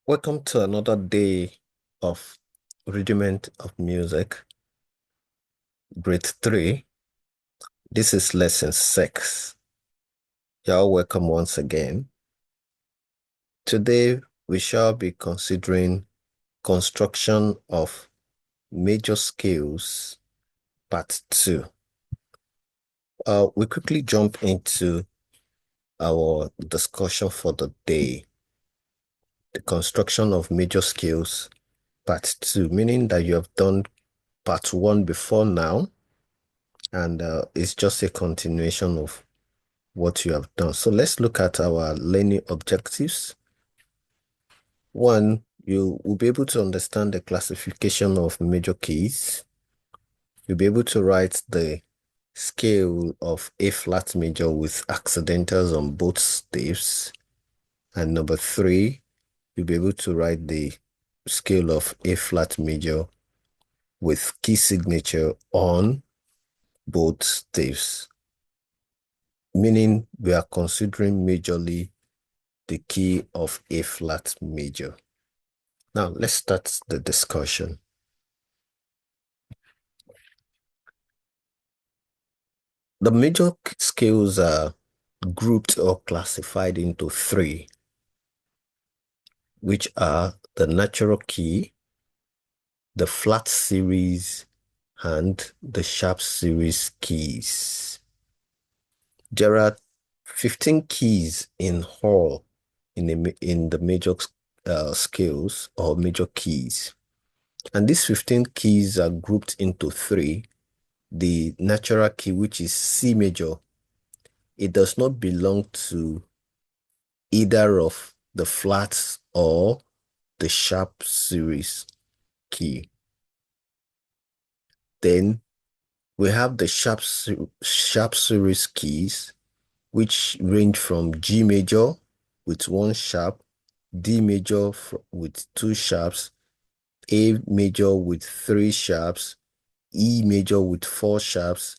Welcome to another day of Rudiment of Music, Grade 3. This is Lesson 6. You're welcome once again. Today, we shall be considering construction of major scales, Part 2. We quickly jump into our discussion for the day. The construction of major scales, Part 2, meaning that you have done Part 1 before now, and it's just a continuation of what you have done. So let's look at our learning objectives. One, you will be able to understand the classification of major keys. You'll be able to write the scale of A flat major with accidentals on both staves. And number 3, you'll be able to write the scale of A flat major with key signature on both staves, meaning we are considering majorly the key of A flat major. Now, let's start the discussion. The major scales are grouped or classified into 3, which are the natural key, the flat series, and the sharp series keys. There are 15 keys in all in the major scales or major keys. And these 15 keys are grouped into 3. The natural key, which is C major, it does not belong to either of the flats or the sharp series key. Then we have the sharp series keys, which range from G major with 1 sharp, D major with 2 sharps, A major with 3 sharps, E major with 4 sharps,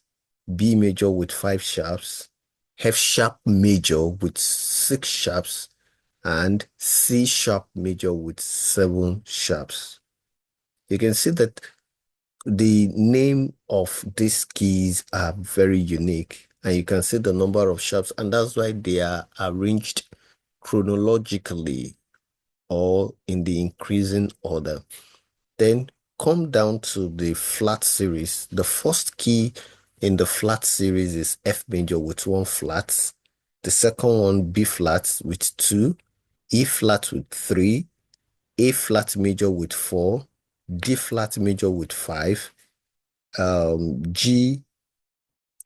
B major with 5 sharps, F sharp major with 6 sharps, and C sharp major with 7 sharps. You can see that the name of these keys are very unique, and you can see the number of sharps, and that's why they are arranged chronologically or in the increasing order. Then come down to the flat series. The first key in the flat series is F major with 1 flat. The second one, B flat with 2, E flat with 3, A flat major with 4, D flat major with 5, G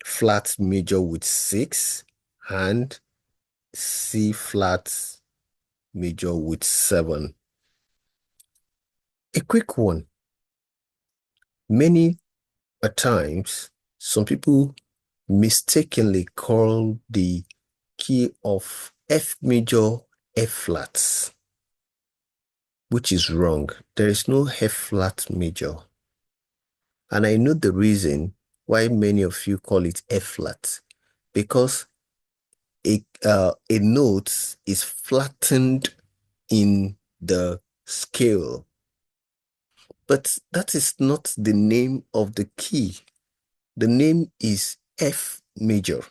flat major with 6, and C flat major with 7. A quick one. Many a times, some people mistakenly call the key of F major F flat, which is wrong. There is no F flat major. And I know the reason why many of you call it F flat, because a note is flattened in the scale. But that is not the name of the key. The name is F major.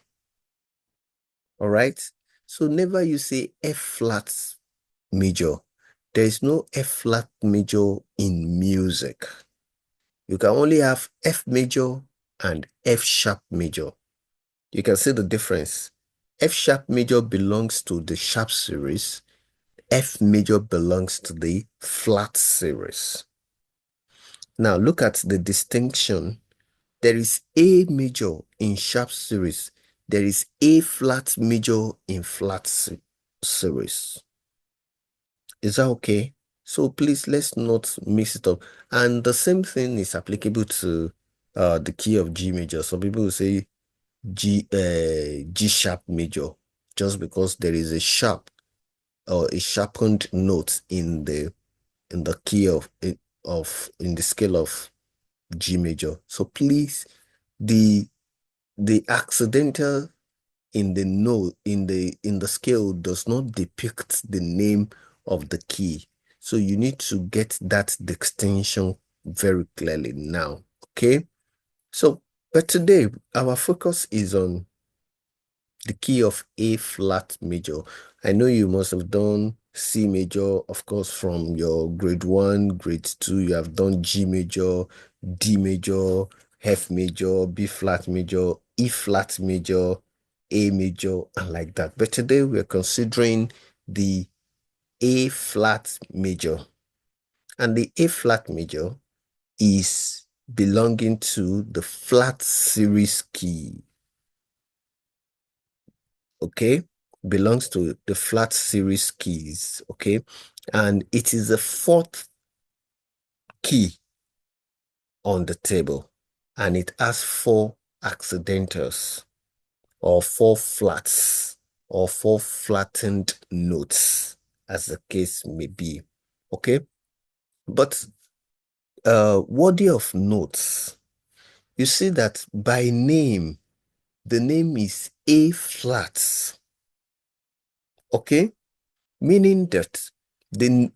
All right? So never you say F flat major. There is no F flat major in music. You can only have F major and F sharp major. You can see the difference. F sharp major belongs to the sharp series. F major belongs to the flat series. Now look at the distinction. There is A major in sharp series. There is A flat major in flat series. Is that okay? So please, let's not mix it up. And the same thing is applicable to the key of G major. Some people will say G sharp major just because there is a sharp or a sharpened note in the key of in the scale of G major. So please, the accidental in the note in the scale does not depict the name of the key. So you need to get that distinction very clearly now. Okay. So, but today our focus is on the key of A flat major. I know you must have done C major, of course, from your grade 1, grade 2. You have done G major, D major, F major, B flat major, E flat major, A major, and like that. But today we're considering the A flat major. And the A flat major is belonging to the flat series key. Okay, belongs to the flat series keys. Okay, and it is the fourth key on the table, and it has four accidentals or four flats or four flattened notes, as the case may be. Okay, but worthy of notes, you see that by name, the name is A flat. Okay, meaning that the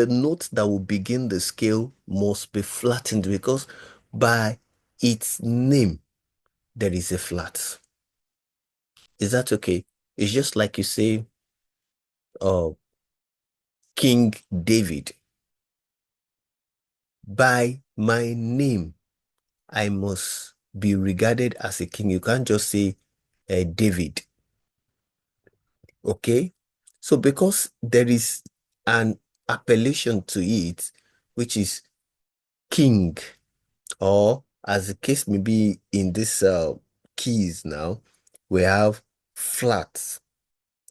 note that will begin the scale must be flattened, because by its name there is a flat. Is that okay? It's just like you say, uh, King David. By my name, I must be regarded as a king. You can't just say David. Okay? So because there is an appellation to it, which is king, or as the case may be in this keys now, we have flats.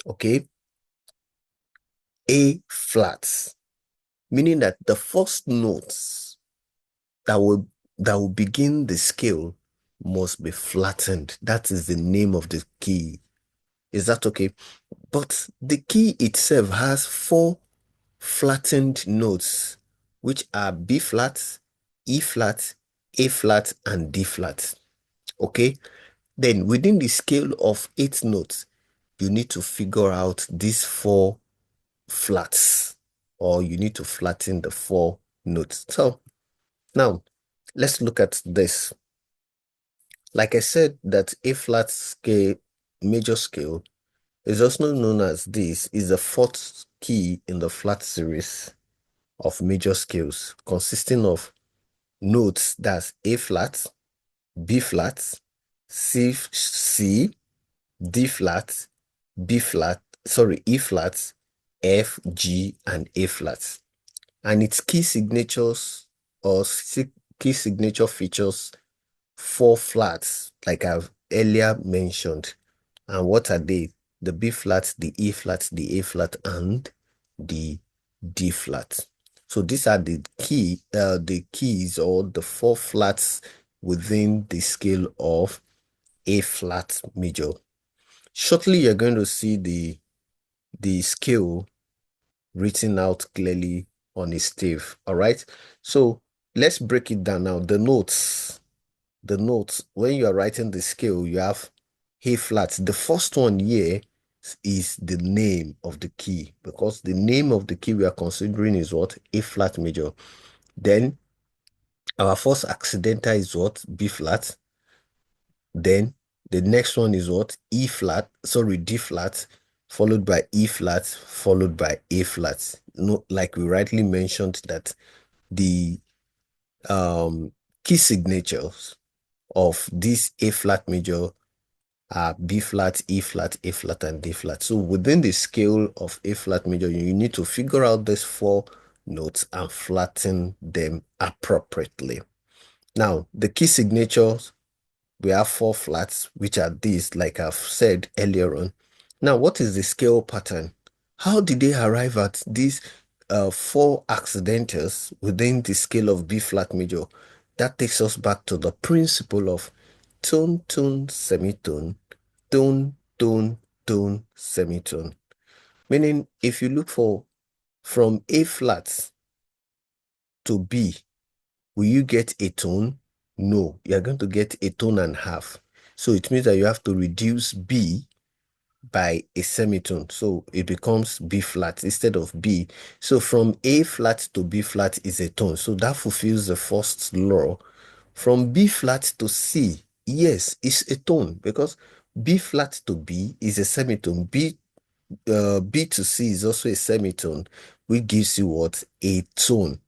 Okay? A flats, meaning that the first notes that will begin the scale must be flattened. That is the name of the key. Is that okay? But the key itself has four flattened notes, which are B flat, E flat, A flat, and D flat. Okay? Then within the scale of 8 notes, you need to figure out these four flats, or you need to flatten the four notes. So now let's look at this. Like I said, that A flat scale, major scale, is also known as this, is the fourth key in the flat series of major scales, consisting of notes that's A flat, B flat, C, D flat, B flat, sorry, E flat, F, G, and A flat. And its key signatures or key signature features four flats, like I've earlier mentioned. And what are they? The B flat, the E flat, the A flat, and the D flat. So these are the keys or the four flats within the scale of A flat major. Shortly, you're going to see the scale written out clearly on a stave. All right. So let's break it down now. The notes, when you are writing the scale, you have A flat. The first one here is the name of the key, because the name of the key we are considering is what? A flat major. Then our first accidental is what? B flat. Then the next one is what? E flat, sorry, D flat, followed by E flat, followed by A flat. No, like we rightly mentioned that the key signatures of this A flat major are B flat, E flat, A flat, and D flat. So within the scale of A flat major, you need to figure out these four notes and flatten them appropriately. Now, the key signatures, we have four flats, which are these, like I've said earlier on. Now, what is the scale pattern? How did they arrive at these four accidentals within the scale of B flat major? That takes us back to the principle of tone, tone, semitone, tone, tone, tone, semitone. Meaning, if you look for from A flat to B, will you get a tone? No, you're going to get a tone and a half. So it means that you have to reduce B by a semitone. So it becomes B flat instead of B. So from A flat to B flat is a tone. So that fulfills the first law. From B flat to C, yes, it's a tone because B flat to B is a semitone. B to C is also a semitone, which gives you what? A tone.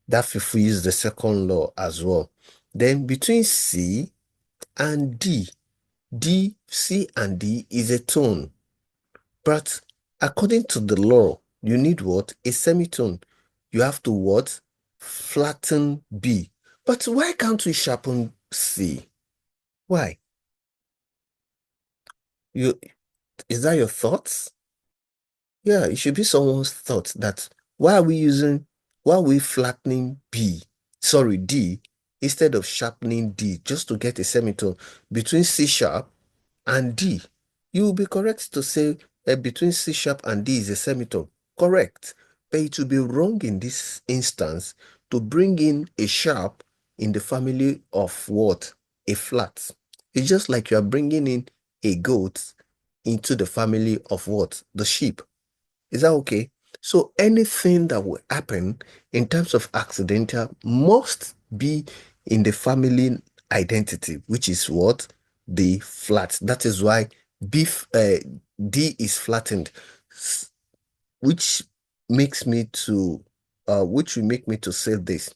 That fulfills the second law as well. Then between C and C and D is a tone. But according to the law, you need what? A semitone. You have to what? Flatten B. But why can't we sharpen C? Why? You is that your thoughts? Yeah, it should be someone's thought that why are we flattening B, sorry, D, instead of sharpening D just to get a semitone between C sharp and D. You will be correct to say between C sharp and D is a semitone. Correct. But it will be wrong in this instance to bring in a sharp in the family of what? A flat. It's just like you are bringing in a goat into the family of what? The sheep. Is that okay? So anything that will happen in terms of accidental must be in the family identity, which is what? The flat. That is why D is flattened, which makes me to which will make me to say this.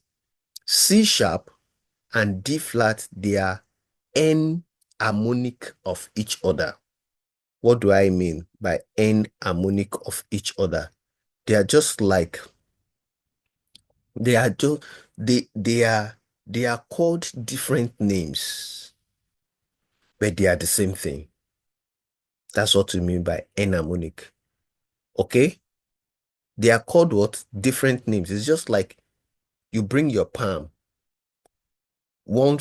C sharp and D flat, they are n harmonic of each other. What do I mean by n harmonic of each other? They are just like they are just they are called different names, but they are the same thing. That's what we mean by enharmonic. Okay? They are called what? Different names. It's just like you bring your palm. One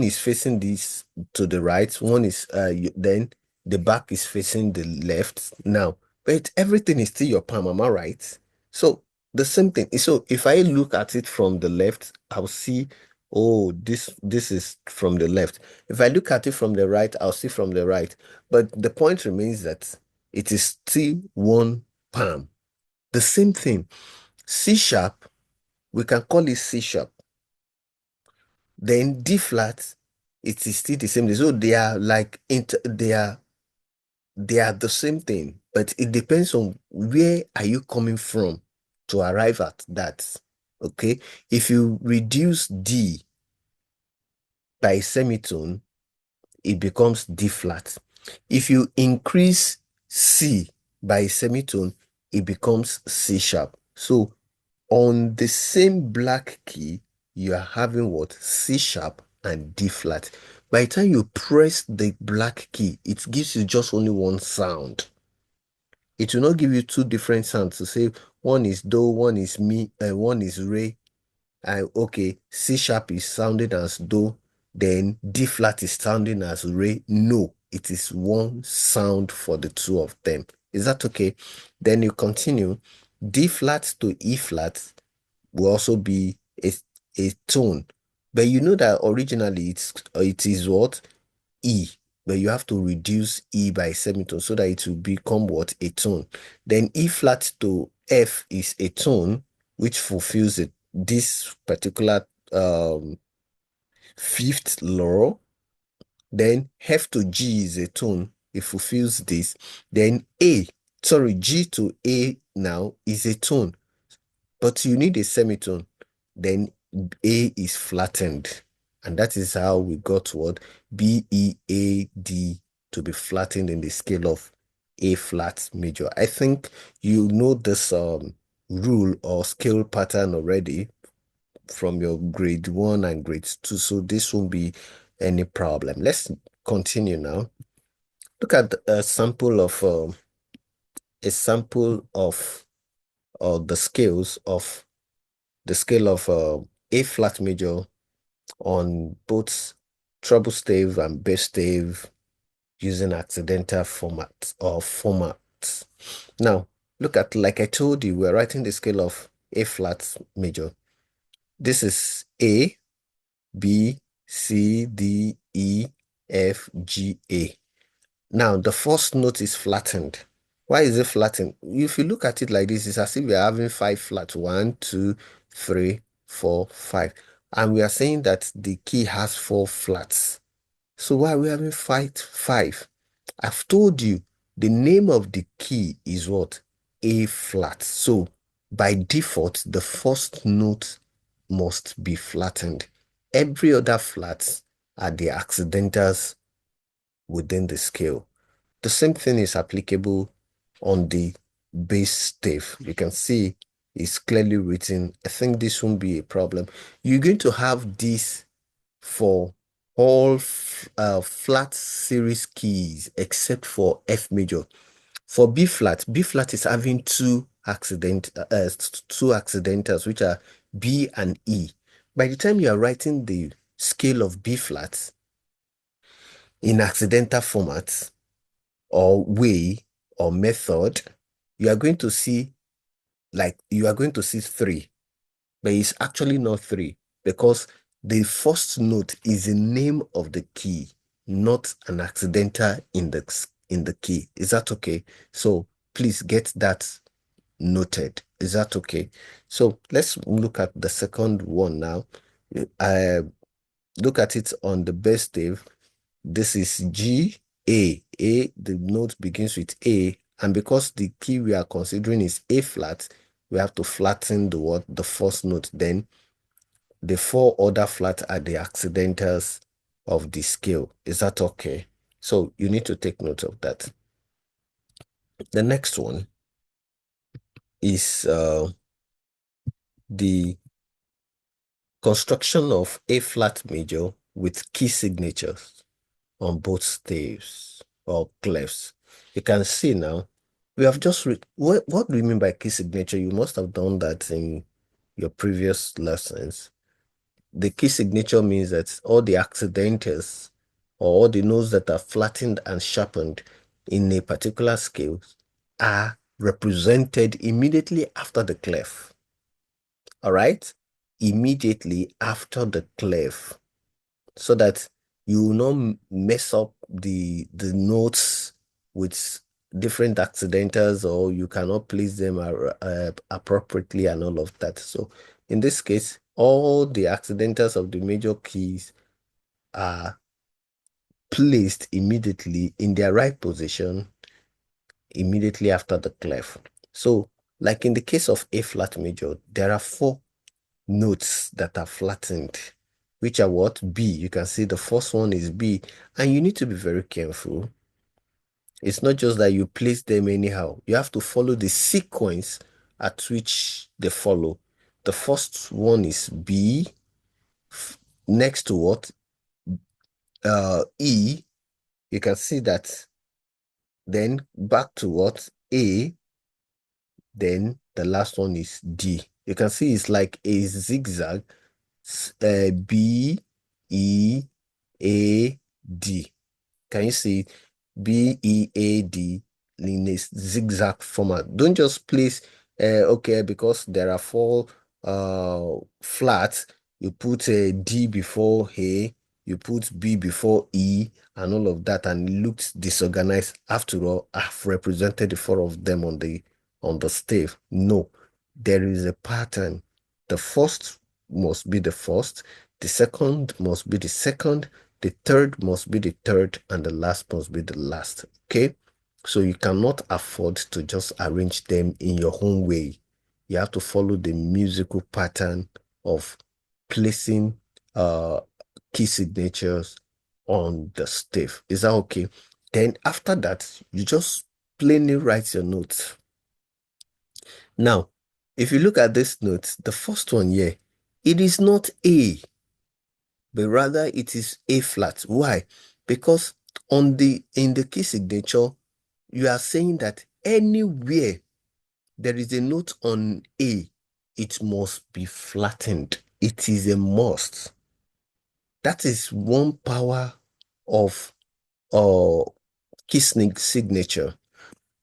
is facing this to the right, one is then the back is facing the left now, but everything is still your palm, am I right? So the same thing. So if I look at it from the left, I'll see, oh, this is from the left. If I look at it from the right, I'll see from the right. But the point remains that it is still one palm. The same thing. C sharp, we can call it C sharp. Then D flat, it is still the same. So they are like they are the same thing, but it depends on where are you coming from to arrive at that. Okay, if you reduce D by semitone, it becomes D flat. If you increase C by semitone, it becomes C sharp. So on the same black key, you are having what? C sharp and D flat. By the time you press the black key, it gives you just only one sound. It will not give you two different sounds to say one is do, one is mi, and one is re. And okay, C sharp is sounding as do, then D flat is sounding as re. No, it is one sound for the two of them. Is that okay? Then you continue. D flat to E flat will also be a tone. But you know that originally it is what? E. But you have to reduce E by semitone so that it will become what? A tone. Then E flat to F is a tone, which fulfills it, this particular fifth law. Then F to G is a tone. It fulfills this. Then G to A now is a tone. But you need a semitone. Then A is flattened. And that is how we got what? B-E-A-D to be flattened in the scale of A flat major. I think you know this rule or scale pattern already from your grade 1 and grade 2. So this won't be any problem. Let's continue now. Look at a sample of the scales of the scale of A flat major on both treble stave and bass stave using accidental format or formats. Now, look at, like I told you, we're writing the scale of A flat major. This is A, B, C, D, E, F, G, A. Now, the first note is flattened. Why is it flattened? If you look at it like this, it's as if we are having five flats. One, two, three, four, five. And we are saying that the key has four flats. So why are we having five? I've told you the name of the key is what? A flat. So by default, the first note must be flattened. Every other flats are the accidentals within the scale. The same thing is applicable on the bass stave. You can see it's clearly written. I think this won't be a problem. You're going to have this for all flat series keys except for F major. For B flat is having two accidentals, which are B and E. By the time you are writing the scale of B flat in accidental format or way or method, you are going to see three, but it's actually not three because the first note is the name of the key, not an accidental index in the key. Is that okay? So please get that noted. Is that okay? So let's look at the second one now. I look at it on the bass stave. This is G, A. A, the note begins with A, and because the key we are considering is A flat, we have to flatten the first note. Then the four other flats are the accidentals of the scale. Is that okay? So you need to take note of that. The next one is the construction of A flat major with key signatures on both staves or clefs. You can see now, we have just read, what do you mean by key signature? You must have done that in your previous lessons. The key signature means that all the accidentals or all the notes that are flattened and sharpened in a particular scale are represented immediately after the clef. All right? Immediately after the clef, so that you will not mess up the notes with different accidentals, or you cannot place them appropriately and all of that. So in this case, all the accidentals of the major keys are placed immediately in their right position immediately after the clef. So like in the case of A flat major, there are four notes that are flattened, which are what? B. You can see the first one is B, and you need to be very careful. It's not just that you place them anyhow. You have to follow the sequence at which they follow. The first one is B, next to what? E. You can see that. Then back to what? A. Then the last one is D. You can see it's like a zigzag. B, E, A, D. Can you see B, E, A, D in a zigzag format? Don't just place, okay, because there are four flats, you put a D before A, you put B before E, and all of that, and it looks disorganized. After all, I've represented the four of them on the stave. No, there is a pattern. The first must be the first, the second must be the second, the third must be the third, and the last must be the last. Okay? So you cannot afford to just arrange them in your own way. You have to follow the musical pattern of placing key signatures on the stave. Is that okay? Then after that, you just plainly write your notes. Now, if you look at this note, the first one here, it is not A, but rather it is A flat. Why? Because in the key signature, you are saying that anywhere there is a note on A, it must be flattened. It is a must. That is one power of key signature.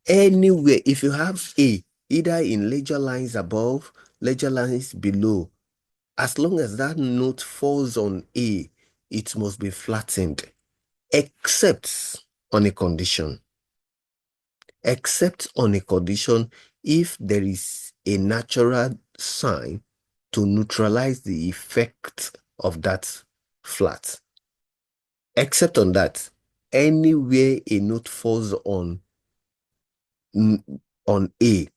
Anywhere, if you have A, either in ledger lines above, ledger lines below, as long as that note falls on A, it must be flattened. Except on a condition, except on a condition if there is a natural sign to neutralize the effect of that flat. Except on that, anywhere a note falls on A,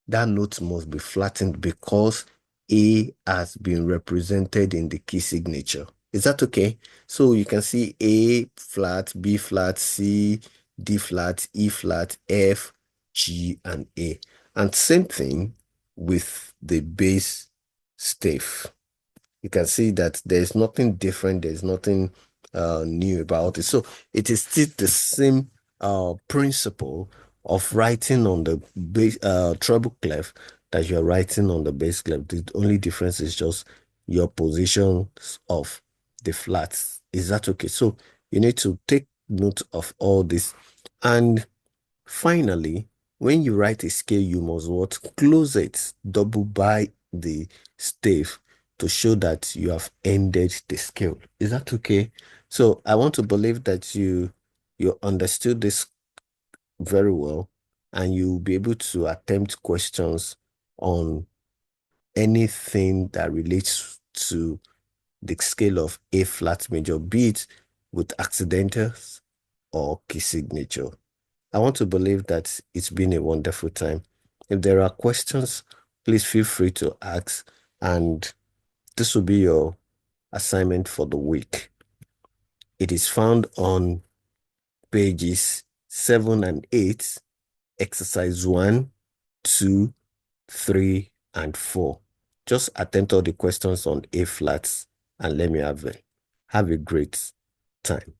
that note must be flattened because A has been represented in the key signature. Is that okay? So you can see A flat, B flat, C, D flat, E flat, F, G, and A. And same thing with the bass stave. You can see that there's nothing different, there's nothing new about it. So it is still the same principle of writing on the bass treble clef that you're writing on the bass clef. The only difference is just your positions of the flats. Is that okay? So you need to take note of all this. And finally, when you write a scale, you must what? Close it, double by the stave to show that you have ended the scale. Is that okay? So I want to believe that you understood this very well and you'll be able to attempt questions on anything that relates to the scale of A flat major, be it with accidentals or key signature. I want to believe that it's been a wonderful time. If there are questions, please feel free to ask, and this will be your assignment for the week. It is found on pages 7 and 8, exercise 1, 2, 3, and 4. Just attempt all the questions on A flats and let me have it. Have a great time.